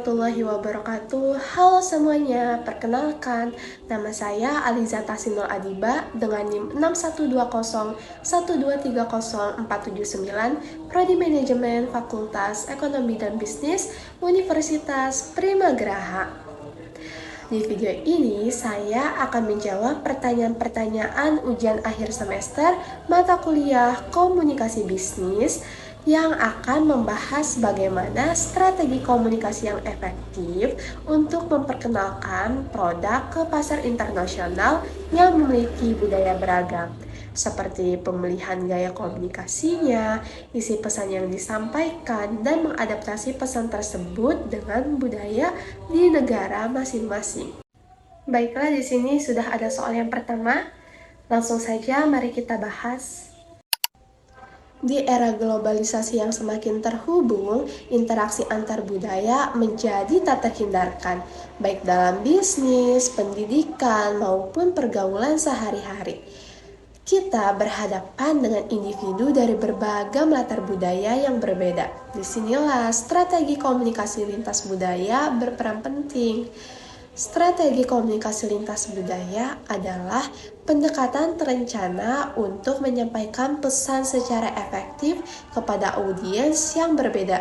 warahmatullahi wabarakatuh. Halo semuanya, perkenalkan nama saya Aliza Tasinul Adiba dengan NIM 612012304779, Prodi Manajemen Fakultas Ekonomi dan Bisnis Universitas Primagraha. Di video ini saya akan menjawab pertanyaan-pertanyaan ujian akhir semester mata kuliah Komunikasi Bisnis yang akan membahas bagaimana strategi komunikasi yang efektif untuk memperkenalkan produk ke pasar internasional yang memiliki budaya beragam, seperti pemilihan gaya komunikasinya, isi pesan yang disampaikan, dan mengadaptasi pesan tersebut dengan budaya di negara masing-masing. Baiklah, di sini sudah ada soal yang pertama. Langsung saja mari kita bahas. Di era globalisasi yang semakin terhubung, interaksi antar budaya menjadi tak terhindarkan, baik dalam bisnis, pendidikan, maupun pergaulan sehari-hari. Kita berhadapan dengan individu dari berbagai latar budaya yang berbeda. Disinilah strategi komunikasi lintas budaya berperan penting. Strategi komunikasi lintas budaya adalah pendekatan terencana untuk menyampaikan pesan secara efektif kepada audiens yang berbeda.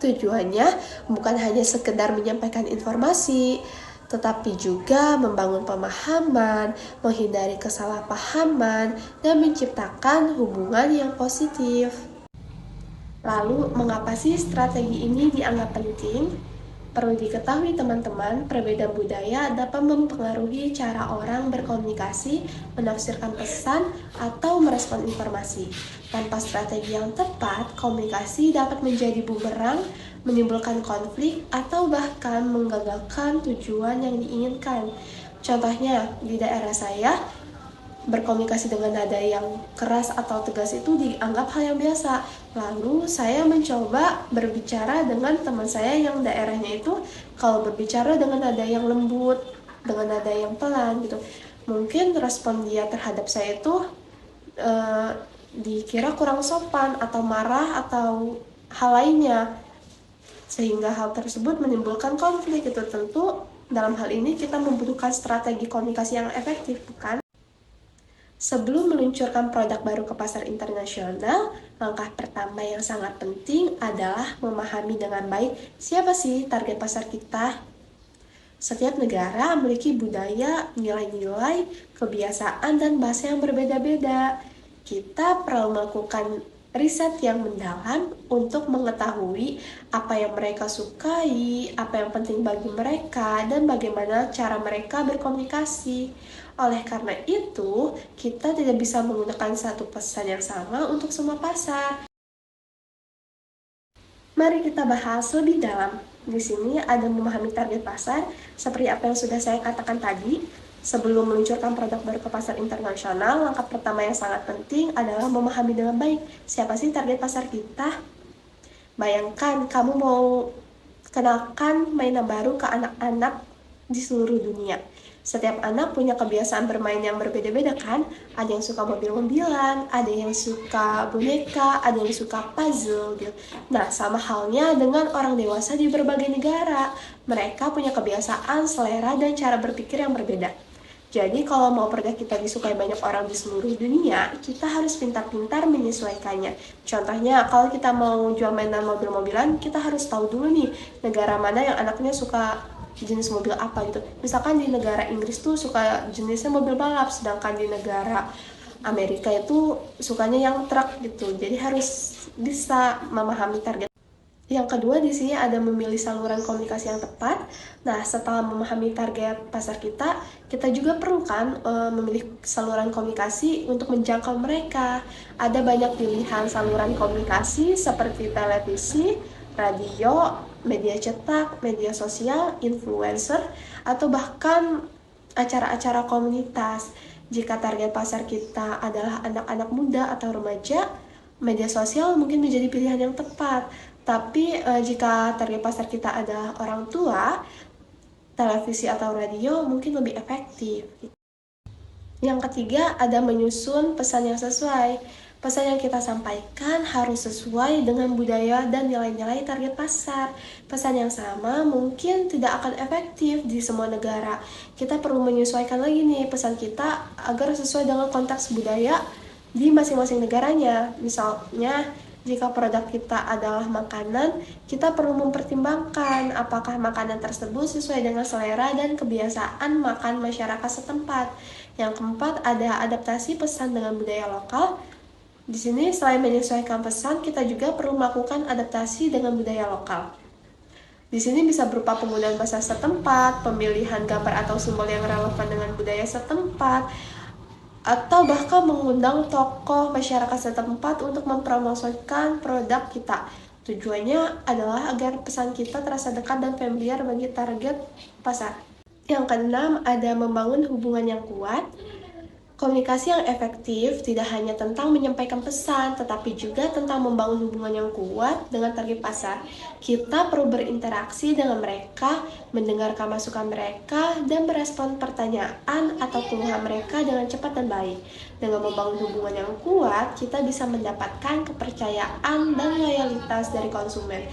Tujuannya bukan hanya sekedar menyampaikan informasi, tetapi juga membangun pemahaman, menghindari kesalahpahaman, dan menciptakan hubungan yang positif. Lalu, mengapa sih strategi ini dianggap penting? Perlu diketahui teman-teman, perbedaan budaya dapat mempengaruhi cara orang berkomunikasi, menafsirkan pesan, atau merespon informasi. Tanpa strategi yang tepat, komunikasi dapat menjadi bumerang, menimbulkan konflik, atau bahkan menggagalkan tujuan yang diinginkan. Contohnya, di daerah saya, berkomunikasi dengan nada yang keras atau tegas itu dianggap hal yang biasa. Lalu saya mencoba berbicara dengan teman saya yang daerahnya itu kalau berbicara dengan nada yang lembut, dengan nada yang pelan gitu. Mungkin respon dia terhadap saya itu dikira kurang sopan atau marah atau hal lainnya. Sehingga hal tersebut menimbulkan konflik itu. Tentu dalam hal ini kita membutuhkan strategi komunikasi yang efektif, bukan? Sebelum meluncurkan produk baru ke pasar internasional, langkah pertama yang sangat penting adalah memahami dengan baik siapa sih target pasar kita. Setiap negara memiliki budaya, nilai-nilai, kebiasaan, dan bahasa yang berbeda-beda. Kita perlu melakukan riset yang mendalam untuk mengetahui apa yang mereka sukai, apa yang penting bagi mereka, dan bagaimana cara mereka berkomunikasi. Oleh karena itu, kita tidak bisa menggunakan satu pesan yang sama untuk semua pasar. Mari kita bahas lebih dalam. Di sini ada memahami target pasar, seperti apa yang sudah saya katakan tadi. Sebelum meluncurkan produk baru ke pasar internasional, langkah pertama yang sangat penting adalah memahami dengan baik siapa sih target pasar kita. Bayangkan kamu mau kenalkan mainan baru ke anak-anak di seluruh dunia. Setiap anak punya kebiasaan bermain yang berbeda-beda kan? Ada yang suka mobil-mobilan, ada yang suka boneka, ada yang suka puzzle gitu. Nah, sama halnya dengan orang dewasa di berbagai negara. Mereka punya kebiasaan, selera, dan cara berpikir yang berbeda. Jadi kalau mau produk kita disukai banyak orang di seluruh dunia, kita harus pintar-pintar menyesuaikannya. Contohnya, kalau kita mau jual mainan mobil-mobilan, kita harus tahu dulu nih, negara mana yang anaknya suka jenis mobil apa gitu. Misalkan di negara Inggris tuh suka jenisnya mobil balap, sedangkan di negara Amerika itu sukanya yang truk gitu. Jadi harus bisa memahami target. Yang kedua di sini ada memilih saluran komunikasi yang tepat. Nah, setelah memahami target pasar kita juga perlu kan memilih saluran komunikasi untuk menjangkau mereka. Ada banyak pilihan saluran komunikasi seperti televisi, radio, media cetak, media sosial, influencer, atau bahkan acara-acara komunitas. Jika target pasar kita adalah anak-anak muda atau remaja, media sosial mungkin menjadi pilihan yang tepat. Tapi jika target pasar kita adalah orang tua, televisi atau radio mungkin lebih efektif. Yang ketiga ada menyusun pesan yang sesuai. Pesan yang kita sampaikan harus sesuai dengan budaya dan nilai-nilai target pasar. Pesan yang sama mungkin tidak akan efektif di semua negara. Kita perlu menyesuaikan lagi nih pesan kita agar sesuai dengan konteks budaya di masing-masing negaranya. Misalnya, jika produk kita adalah makanan, kita perlu mempertimbangkan apakah makanan tersebut sesuai dengan selera dan kebiasaan makan masyarakat setempat. Yang keempat, ada adaptasi pesan dengan budaya lokal. Di sini selain menyesuaikan pesan, kita juga perlu melakukan adaptasi dengan budaya lokal. Di sini bisa berupa penggunaan bahasa setempat, pemilihan gambar atau simbol yang relevan dengan budaya setempat, atau bahkan mengundang tokoh masyarakat setempat untuk mempromosikan produk kita. Tujuannya adalah agar pesan kita terasa dekat dan familiar bagi target pasar. Yang keenam, ada membangun hubungan yang kuat. Komunikasi yang efektif tidak hanya tentang menyampaikan pesan, tetapi juga tentang membangun hubungan yang kuat dengan target pasar. Kita perlu berinteraksi dengan mereka, mendengarkan masukan mereka, dan merespon pertanyaan atau keluhan mereka dengan cepat dan baik. Dengan membangun hubungan yang kuat, kita bisa mendapatkan kepercayaan dan loyalitas dari konsumen.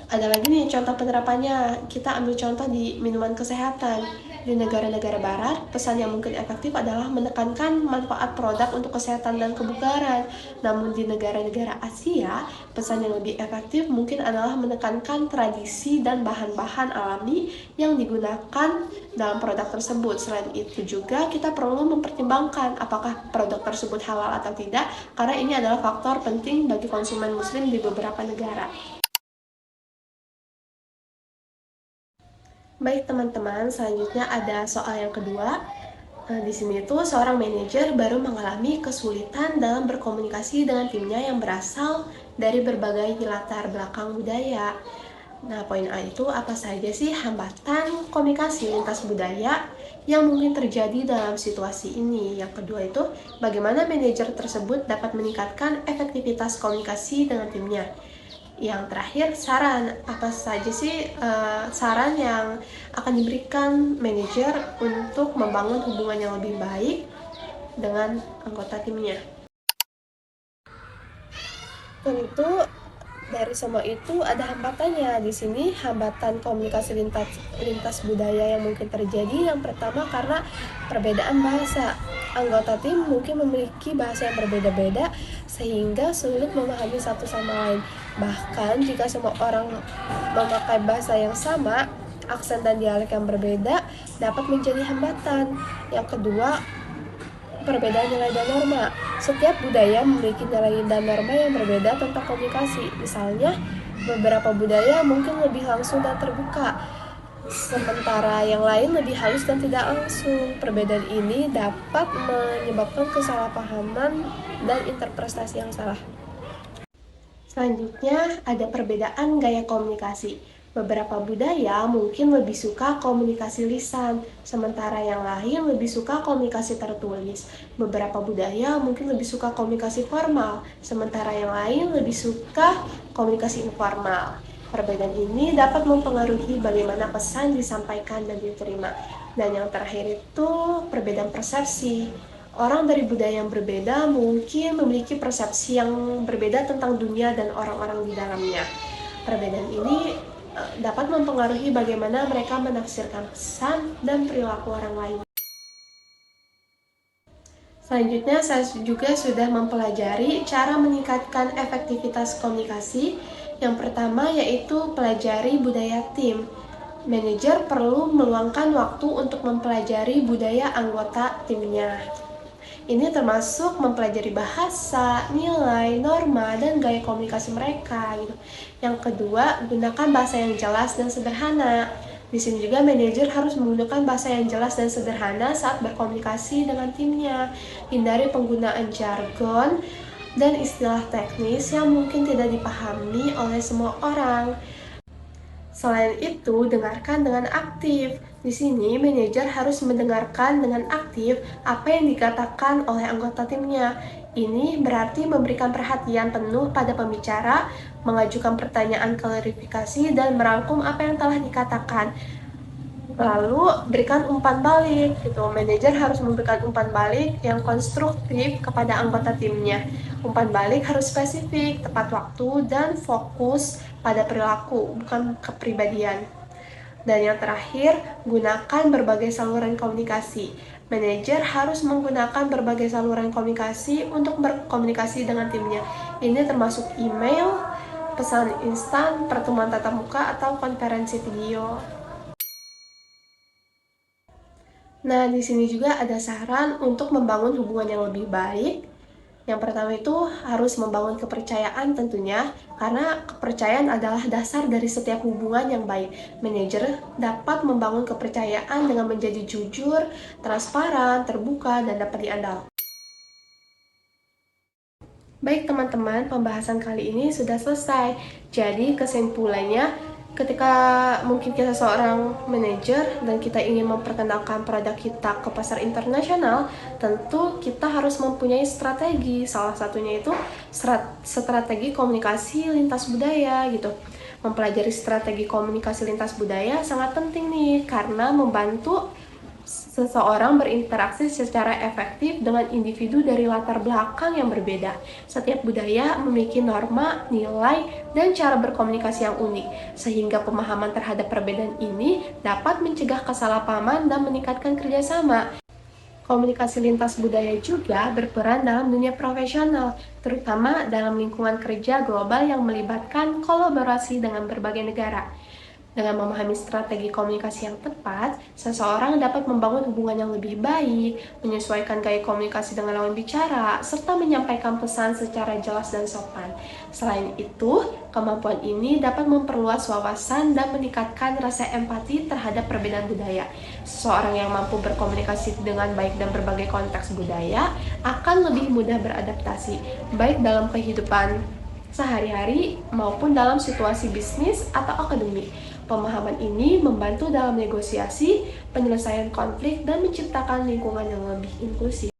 Ada lagi nih contoh penerapannya, kita ambil contoh di minuman kesehatan. Di negara-negara barat, pesan yang mungkin efektif adalah menekankan manfaat produk untuk kesehatan dan kebugaran. Namun di negara-negara Asia, pesan yang lebih efektif mungkin adalah menekankan tradisi dan bahan-bahan alami yang digunakan dalam produk tersebut. Selain itu juga kita perlu mempertimbangkan apakah produk tersebut halal atau tidak, karena ini adalah faktor penting bagi konsumen muslim di beberapa negara. Baik teman-teman, selanjutnya ada soal yang kedua. Di sini tuh seorang manajer baru mengalami kesulitan dalam berkomunikasi dengan timnya yang berasal dari berbagai latar belakang budaya. Nah, poin A itu apa saja sih hambatan komunikasi lintas budaya yang mungkin terjadi dalam situasi ini? Yang kedua itu, bagaimana manajer tersebut dapat meningkatkan efektivitas komunikasi dengan timnya? Yang terakhir, saran. Apa saja sih saran yang akan diberikan manajer untuk membangun hubungan yang lebih baik dengan anggota timnya? Tentu dari semua itu ada hambatannya. Di sini hambatan komunikasi lintas budaya yang mungkin terjadi. Yang pertama karena perbedaan bahasa. Anggota tim mungkin memiliki bahasa yang berbeda-beda sehingga sulit memahami satu sama lain. Bahkan jika semua orang memakai bahasa yang sama, aksen dan dialek yang berbeda dapat menjadi hambatan. Yang kedua, perbedaan nilai dan norma. Setiap budaya memiliki nilai dan norma yang berbeda tentang komunikasi. Misalnya, beberapa budaya mungkin lebih langsung dan terbuka, sementara yang lain lebih halus dan tidak langsung. Perbedaan ini dapat menyebabkan kesalahpahaman dan interpretasi yang salah. Selanjutnya, ada perbedaan gaya komunikasi. Beberapa budaya mungkin lebih suka komunikasi lisan, sementara yang lain lebih suka komunikasi tertulis. Beberapa budaya mungkin lebih suka komunikasi formal, sementara yang lain lebih suka komunikasi informal. Perbedaan ini dapat mempengaruhi bagaimana pesan disampaikan dan diterima. Dan yang terakhir itu perbedaan persepsi. Orang dari budaya yang berbeda mungkin memiliki persepsi yang berbeda tentang dunia dan orang-orang di dalamnya. Perbedaan ini dapat mempengaruhi bagaimana mereka menafsirkan pesan dan perilaku orang lain. Selanjutnya, saya juga sudah mempelajari cara meningkatkan efektivitas komunikasi. Yang pertama yaitu pelajari budaya tim. Manajer perlu meluangkan waktu untuk mempelajari budaya anggota timnya. Ini termasuk mempelajari bahasa, nilai, norma, dan gaya komunikasi mereka. Gitu. Yang kedua, gunakan bahasa yang jelas dan sederhana. Di sini juga manajer harus menggunakan bahasa yang jelas dan sederhana saat berkomunikasi dengan timnya. Hindari penggunaan jargon dan istilah teknis yang mungkin tidak dipahami oleh semua orang. Selain itu, dengarkan dengan aktif. Di sini, manajer harus mendengarkan dengan aktif apa yang dikatakan oleh anggota timnya. Ini berarti memberikan perhatian penuh pada pembicara, mengajukan pertanyaan klarifikasi, dan merangkum apa yang telah dikatakan. Lalu berikan umpan balik gitu. Manajer harus memberikan umpan balik yang konstruktif kepada anggota timnya. Umpan balik harus spesifik, tepat waktu, dan fokus pada perilaku, bukan kepribadian. Dan yang terakhir, gunakan berbagai saluran komunikasi. Manajer harus menggunakan berbagai saluran komunikasi untuk berkomunikasi dengan timnya. Ini termasuk email, pesan instan, pertemuan tatap muka, atau konferensi video. Nah, di sini juga ada saran untuk membangun hubungan yang lebih baik. Yang pertama itu harus membangun kepercayaan tentunya, karena kepercayaan adalah dasar dari setiap hubungan yang baik. Manajer dapat membangun kepercayaan dengan menjadi jujur, transparan, terbuka, dan dapat diandalkan. Baik teman-teman, pembahasan kali ini sudah selesai. Jadi kesimpulannya, ketika mungkin kita seorang manajer dan kita ingin memperkenalkan produk kita ke pasar internasional, tentu kita harus mempunyai strategi. Salah satunya itu strategi komunikasi lintas budaya gitu. Mempelajari strategi komunikasi lintas budaya sangat penting nih, karena membantu seseorang berinteraksi secara efektif dengan individu dari latar belakang yang berbeda. Setiap budaya memiliki norma, nilai, dan cara berkomunikasi yang unik, sehingga pemahaman terhadap perbedaan ini dapat mencegah kesalahpahaman dan meningkatkan kerjasama. Komunikasi lintas budaya juga berperan dalam dunia profesional, terutama dalam lingkungan kerja global yang melibatkan kolaborasi dengan berbagai negara. Dengan memahami strategi komunikasi yang tepat, seseorang dapat membangun hubungan yang lebih baik, menyesuaikan gaya komunikasi dengan lawan bicara, serta menyampaikan pesan secara jelas dan sopan. Selain itu, kemampuan ini dapat memperluas wawasan dan meningkatkan rasa empati terhadap perbedaan budaya. Seseorang yang mampu berkomunikasi dengan baik dan berbagai konteks budaya akan lebih mudah beradaptasi, baik dalam kehidupan sehari-hari maupun dalam situasi bisnis atau akademik. Pemahaman ini membantu dalam negosiasi, penyelesaian konflik, dan menciptakan lingkungan yang lebih inklusif.